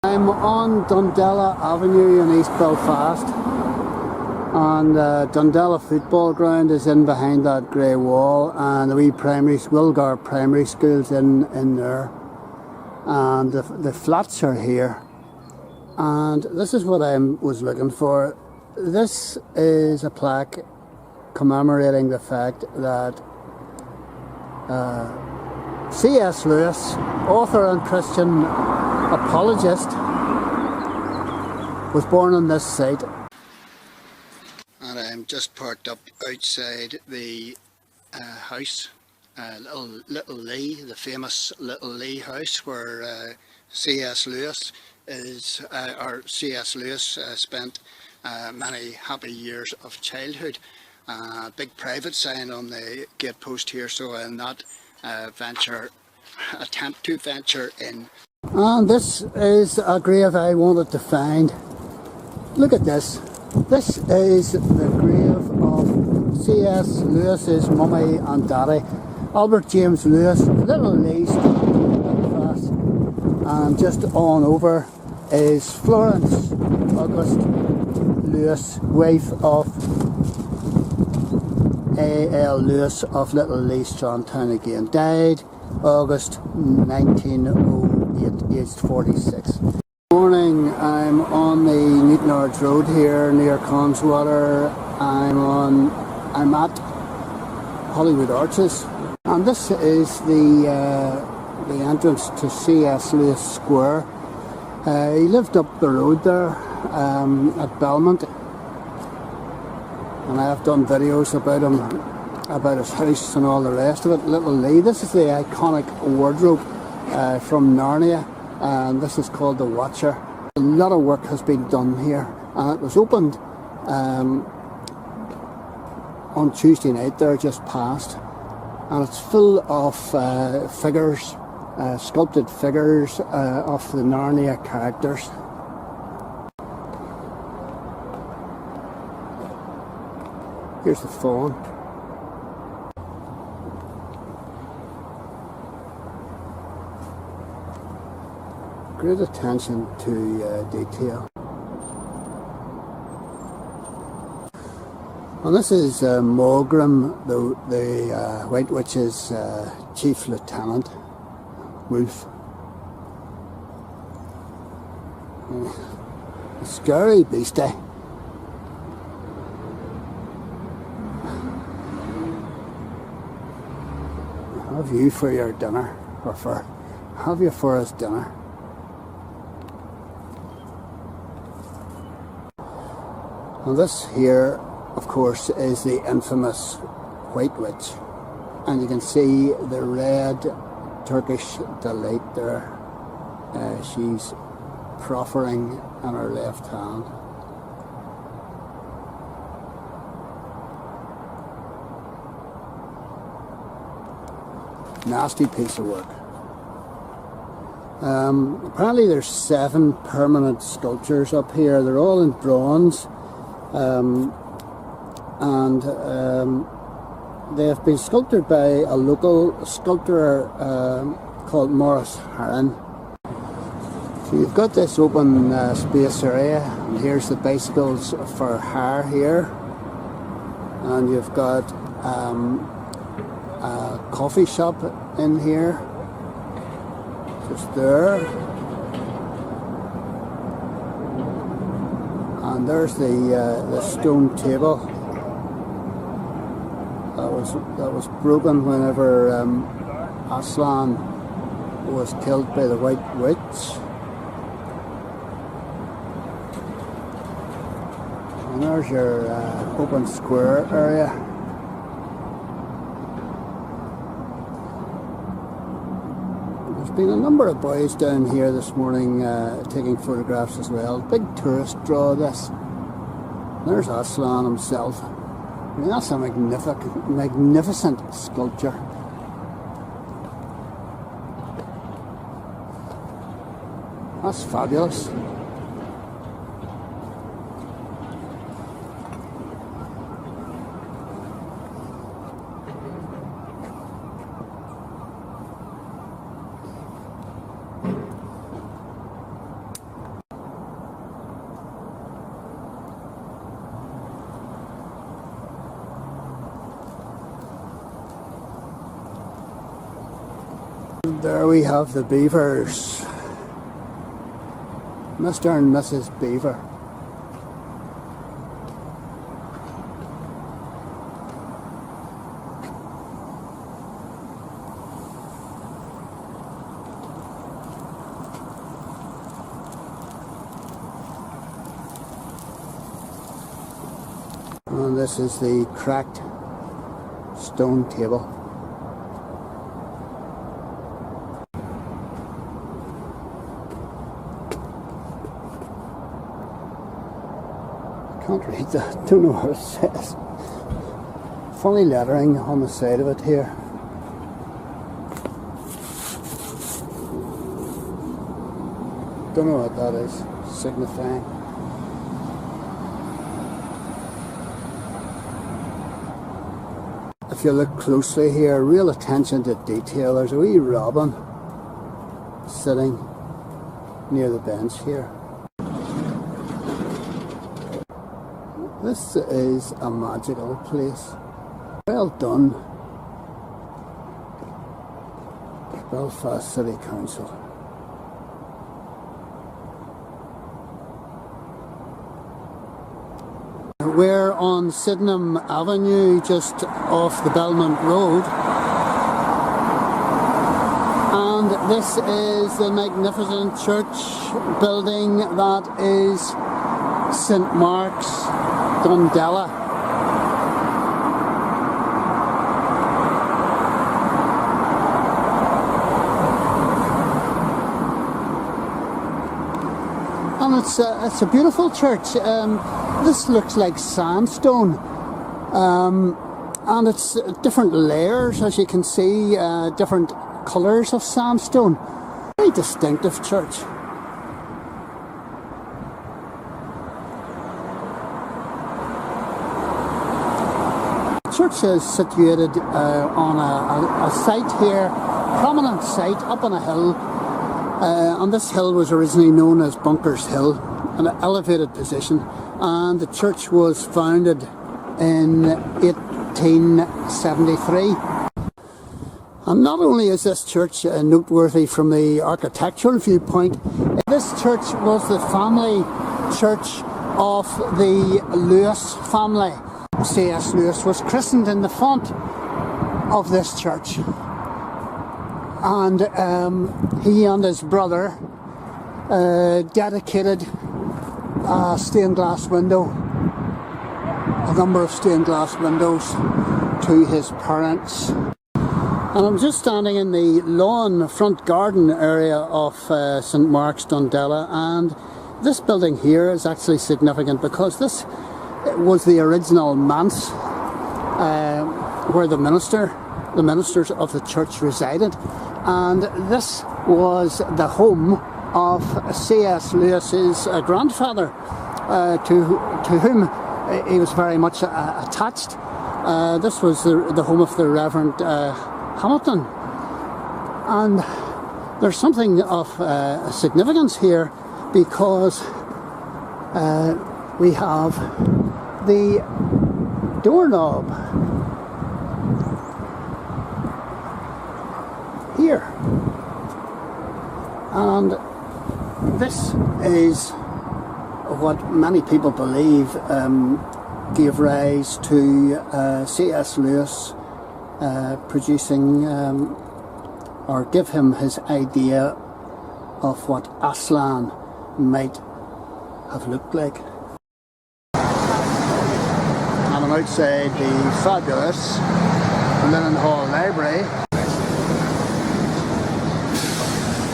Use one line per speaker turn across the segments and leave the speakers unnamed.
I'm on Dundela Avenue in East Belfast, and Dundela football ground is in behind that grey wall, and the wee Wilgar Primary School's in there, and the flats are here. And this is what I was looking for. This is a plaque commemorating the fact that C.S. Lewis, author and Christian apologist, was born on this site. And I'm just parked up outside the house, Little Lea, the famous Little Lea house, where C.S. Lewis spent many happy years of childhood. Big private sign on the gate post here, so I'll not attempt to venture in. And this is a grave I wanted to find. Look at this. This is the grave of C.S. Lewis's mummy and daddy, Albert James Lewis, Little Lea, Belfast. And just on over is Florence August Lewis, wife of A.L. Lewis of Little Lea, Town again. Died August 1908, aged 46. Morning, I'm on the Newtonards Road here near Conswater. I'm at Hollywood Arches, and this is the entrance to C.S. Lewis Square. He lived up the road there at Belmont, and I have done videos about him, about his house and all the rest of it. Little Lea. This is the iconic wardrobe from Narnia, and this is called the Watcher. A lot of work has been done here, and it was opened on Tuesday night there just past, and it's full of figures, sculpted figures of the Narnia characters. Here's the fawn. Great attention to detail. And this is Mogrim, the White Witch's chief lieutenant, Wolf. A scary beastie. Have you for your dinner, or have you for his dinner? And this here, of course, is the infamous White Witch, and you can see the red Turkish delight there. She's proffering in her left hand. Nasty piece of work. Apparently there's 7 permanent sculptures up here. They're all in bronze, and they have been sculpted by a local sculptor called Maurice Harron. So you've got this open space area, and here's the bicycles for hire here, and you've got a coffee shop in here, just there, and there's the stone table that was broken whenever Aslan was killed by the White Witch. And there's your open square area. Been a number of boys down here this morning taking photographs as well. Big tourist draw, this. There's Aslan himself. I mean, that's a magnificent sculpture. That's fabulous. There we have the beavers. Mr. and Mrs. Beaver. And this is the cracked stone table. Can't read that, don't know what it says. Funny lettering on the side of it here. Don't know what that is signifying. If you look closely here, real attention to detail. There's a wee robin sitting near the bench here. This is a magical place. Well done, Belfast City Council. We're on Sydenham Avenue, just off the Belmont Road. And this is the magnificent church building that is St. Marks Dundela. And it's a beautiful church. This looks like sandstone, and it's different layers, as you can see, different colours of sandstone. Very distinctive church. The church is situated on a site here, prominent site up on a hill, and this hill was originally known as Bunker's Hill, an elevated position, and the church was founded in 1873. And not only is this church noteworthy from the architectural viewpoint, this church was the family church of the Lewis family. C.S. Lewis was christened in the font of this church, and he and his brother dedicated a stained glass window, a number of stained glass windows, to his parents. And I'm just standing in the lawn front garden area of St. Marks Dundela, and this building here is actually significant because this was the original manse where the ministers of the church resided, and this was the home of C.S. Lewis's grandfather, to whom he was very much attached. This was the home of the Reverend Hamilton, and there's something of significance here because we have the doorknob here, and this is what many people believe gave rise to C.S. Lewis producing or give him his idea of what Aslan might have looked like. And I'm outside the fabulous Linenhall Library,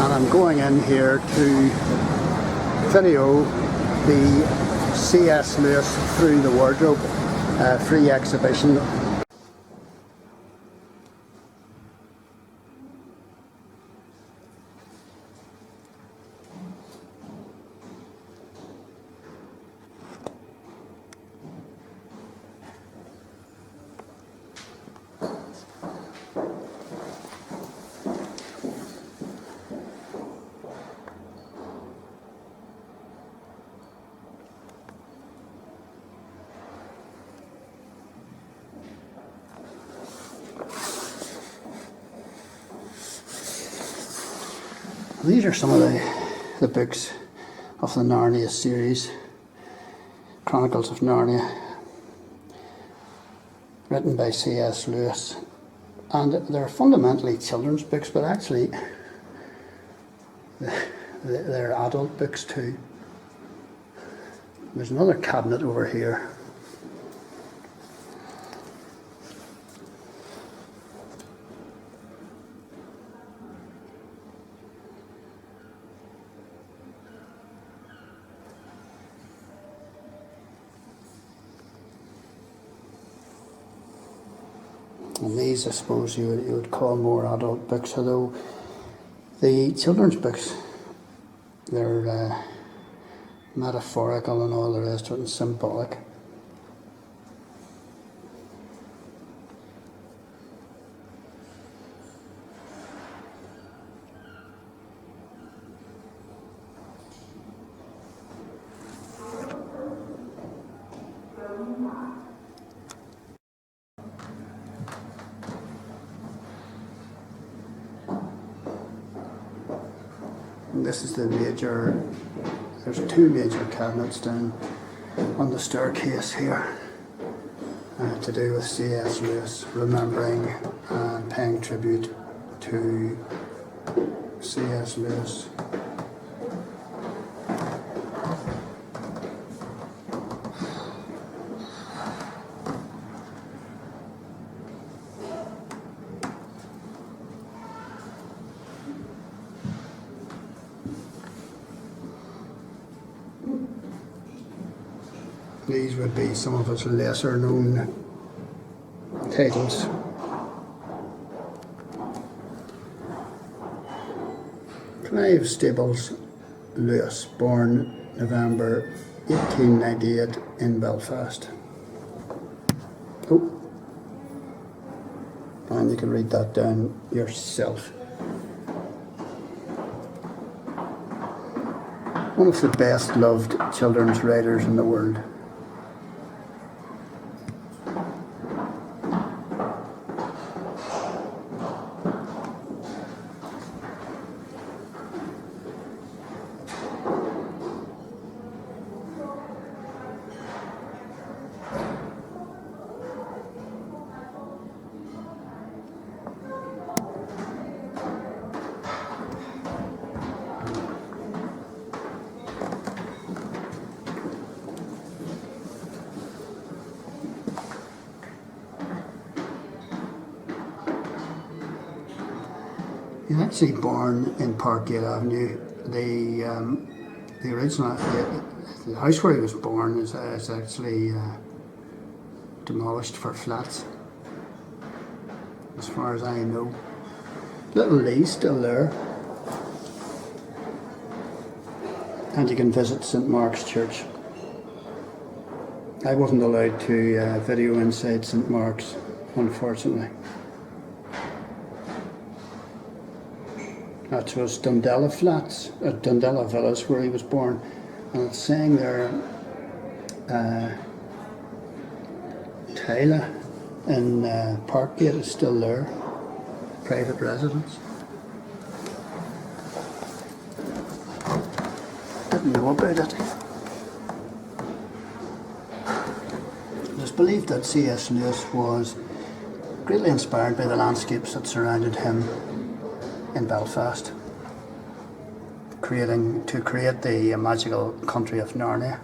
and I'm going in here to video the C.S. Lewis Through the Wardrobe free exhibition. These are some of the books of the Narnia series, Chronicles of Narnia, written by C.S. Lewis. And they're fundamentally children's books, but actually they're adult books too. There's another cabinet over here. And these, I suppose, you would call more adult books, although the children's books, they're metaphorical and all the rest of it, and symbolic. And this is the major, there's two major cabinets down on the staircase here to do with C.S. Lewis, remembering and paying tribute to C.S. Lewis. These would be some of his lesser known titles. Clive Stables Lewis, born November 1898 in Belfast. Oh, and you can read that down yourself. One of the best loved children's writers in the world. He was actually born in Parkgate Avenue. The original, the house where he was born is actually demolished for flats, as far as I know. Little Lea still there, and you can visit St Mark's Church. I wasn't allowed to video inside St Mark's, unfortunately. That was Dundela Flats, Dundela Villas, where he was born. And it's saying there, Tyla in Parkgate is still there, private residence. Didn't know about it. It's believed that C.S. Lewis was greatly inspired by the landscapes that surrounded him in Belfast, to create the magical country of Narnia.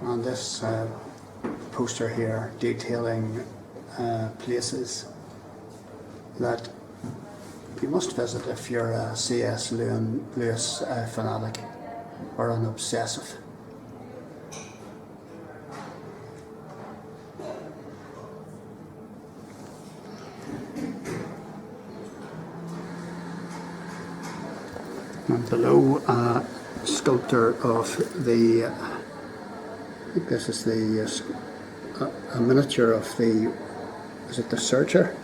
And this poster here detailing places that you must visit if you're a C.S. Lewis fanatic or an obsessive. And below, a sculpture of the think this is the a miniature of the, is it the Searcher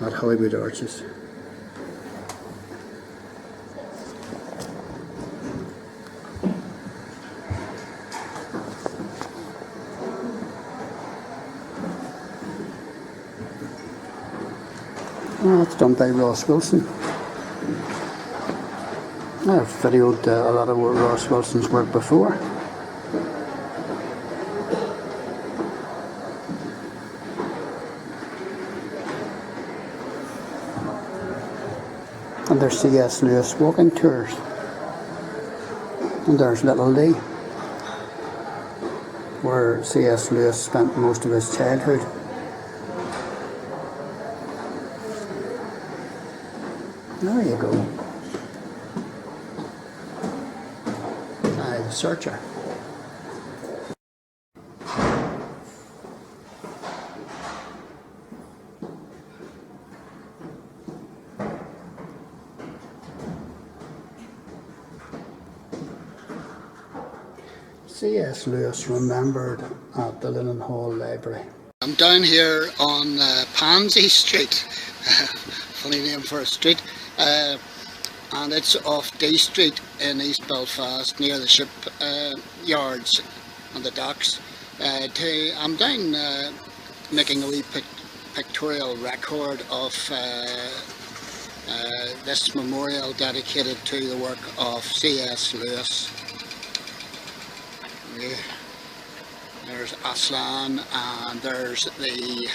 at Hollywood Arches. Oh, it's done by Ross Wilson. I've videoed a lot of Ross Wilson's work before. And there's C.S. Lewis walking tours. And there's Little Lea, where C.S. Lewis spent most of his childhood. There you go. The Searcher. C.S. Lewis remembered at the Linenhall Library. I'm down here on Pansy Street, funny name for a street, and it's off D Street in East Belfast near the ship yards and the docks. I'm down making a wee pictorial record of this memorial dedicated to the work of C.S. Lewis. There's Aslan, and there's the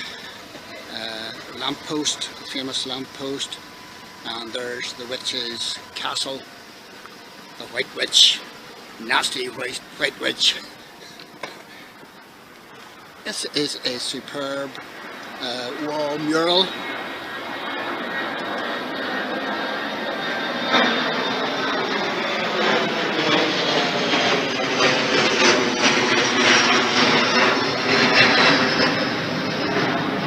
lamppost, famous lamppost, and there's the witch's castle, the White Witch, nasty white witch. This is a superb wall mural.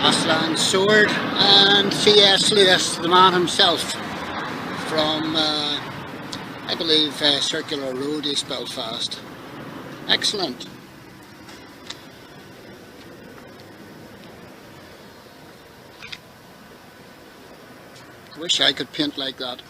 Aslan's sword, and C.S. Lewis, the man himself, from I believe Circular Road, East Belfast. Excellent. I wish I could paint like that.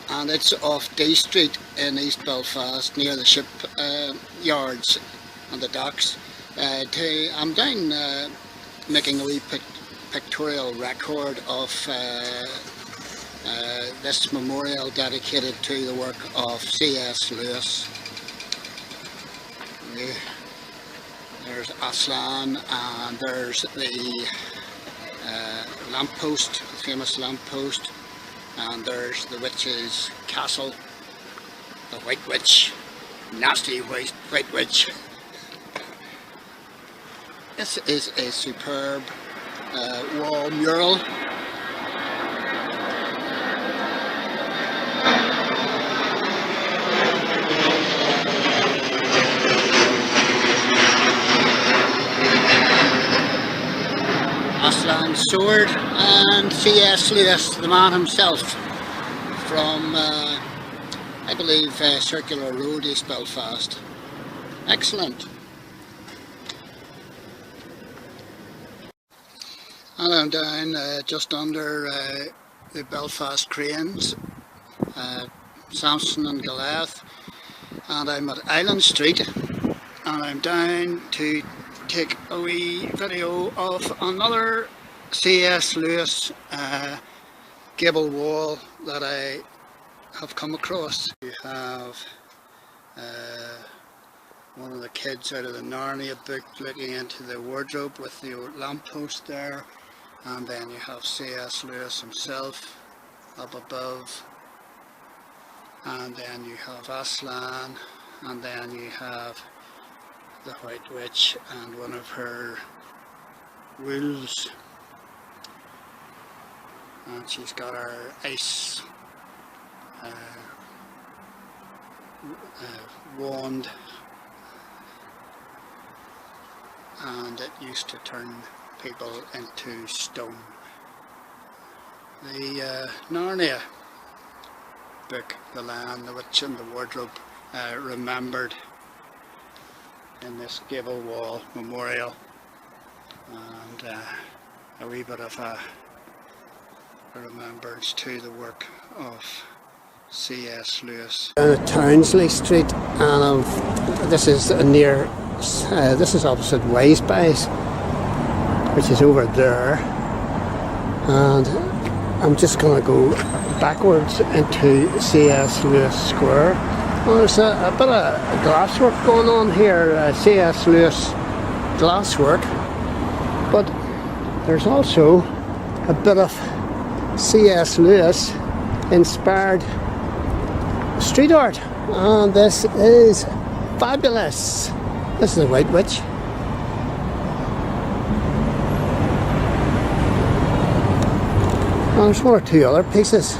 And it's off D Street in East Belfast near the ship yards and the docks. I'm down making a wee pictorial record of this memorial dedicated to the work of C.S. Lewis. There's Aslan, and there's the lamppost, famous lamppost, and there's the witch's castle, the White Witch, nasty white witch. This is a superb wall mural. Aslan's sword, and C.S. Lewis, the man himself, from I believe Circular Road, East Belfast. Excellent. And I'm down just under the Belfast cranes, Samson and Goliath, and I'm at Island Street, and I'm down to take a wee video of another C.S. Lewis gable wall that I have come across. You have one of the kids out of the Narnia book looking into the wardrobe with the old lamppost there, and then you have C.S. Lewis himself up above, and then you have Aslan, and then you have the White Witch and one of her wolves, and she's got her ice wand and it used to turn people into stone. The Narnia book, The Lion, the Witch and the Wardrobe, remembered in this gable wall memorial, and a wee bit of a remembrance to the work of C.S. Lewis. Townsley Street, and this is near, this is opposite Wiseby's, which is over there, and I'm just going to go backwards into C.S. Lewis Square. Well, there's a bit of glasswork going on here, C.S. Lewis glasswork, but there's also a bit of C.S. Lewis inspired street art, and this is fabulous. This is the White Witch. And there's one or two other pieces.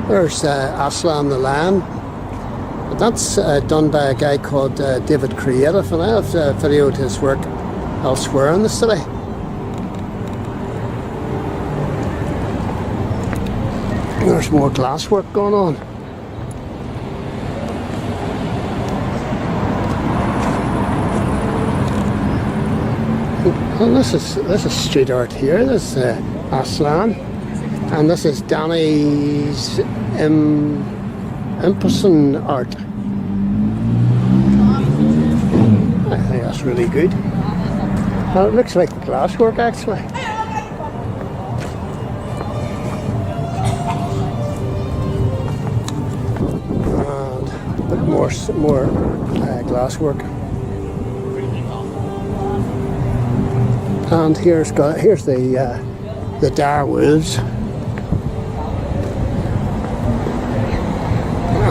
There's Aslan the Lion. That's done by a guy called David Creative, and I have videoed his work elsewhere in the city. There's more glasswork going on. And this is street art here. This is Aslan, and this is Danny's Impulsion art. I think that's really good. Well, it looks like glasswork actually. More glasswork, and here's the Dar Woods,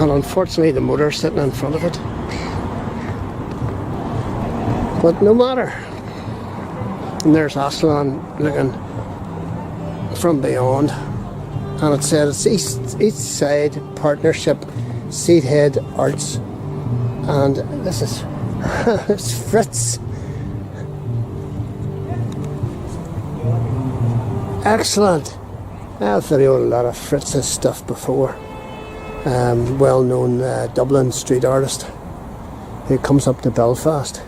and unfortunately the motor's sitting in front of it, but no matter. And there's Aslan looking from beyond, and it says East Side Partnership, Seedhead Arts, and this is it's Fritz. Excellent. I've videoed a lot of Fritz's stuff before. Well-known Dublin street artist who comes up to Belfast.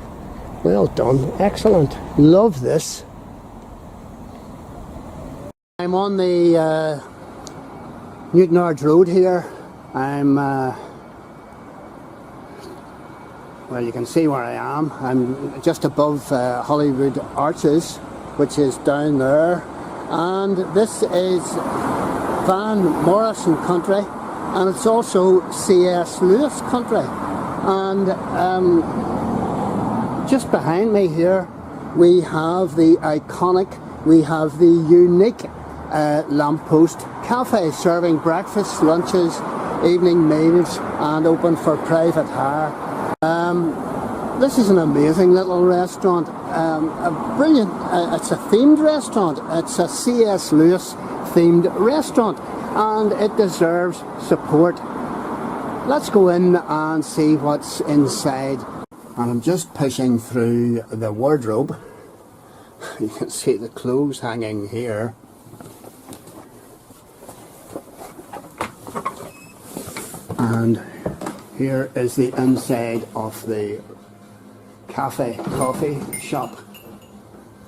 Well done. Excellent. Love this. I'm on the Newtonards Road here. I'm well, you can see where I am. I'm just above Hollywood Arches, which is down there, and this is Van Morrison country, and it's also C.S. Lewis country. And just behind me here we have the iconic, we have the unique Lampost Cafe, serving breakfast, lunches, evening meals, and open for private hire. This is an amazing little restaurant, a brilliant, it's a themed restaurant, it's a C.S. Lewis themed restaurant, and it deserves support. Let's go in and see what's inside. And I'm just pushing through the wardrobe. You can see the clothes hanging here. And here is the inside of the cafe, coffee shop.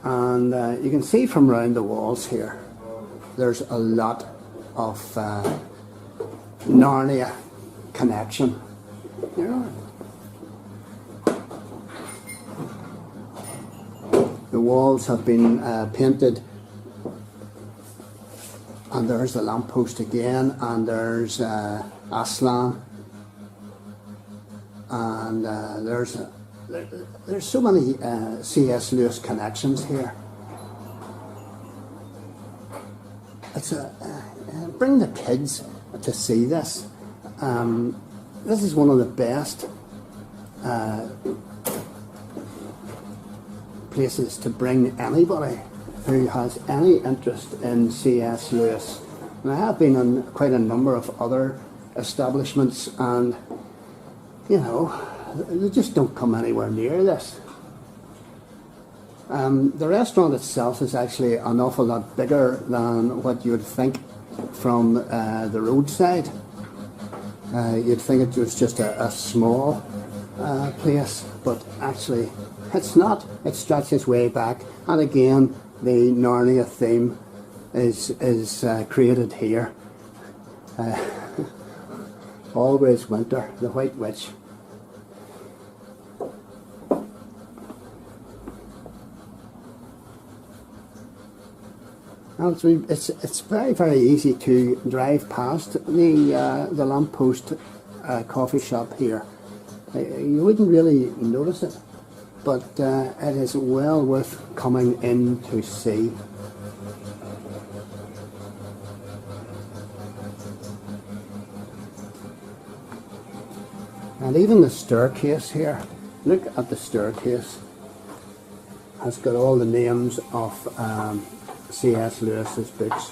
And you can see from round the walls here, there's a lot of Narnia connection. You know, the walls have been painted, and there's the lamppost again, and there's Aslan, and there's so many C.S. Lewis connections here. It's bring the kids to see this. This is one of the best places to bring anybody who has any interest in C.S. Lewis. And I have been in quite a number of other establishments, and you know, they just don't come anywhere near this. The restaurant itself is actually an awful lot bigger than what you would think from the roadside. You'd think it was just a small place, but actually it's not. It stretches way back, and again the Narnia theme is created here. Always winter, the White Witch. And it's very, very easy to drive past the Lampost coffee shop here. You wouldn't really notice it, but it is well worth coming in to see. And even the staircase here, look at the staircase, has got all the names of C.S. Lewis's books.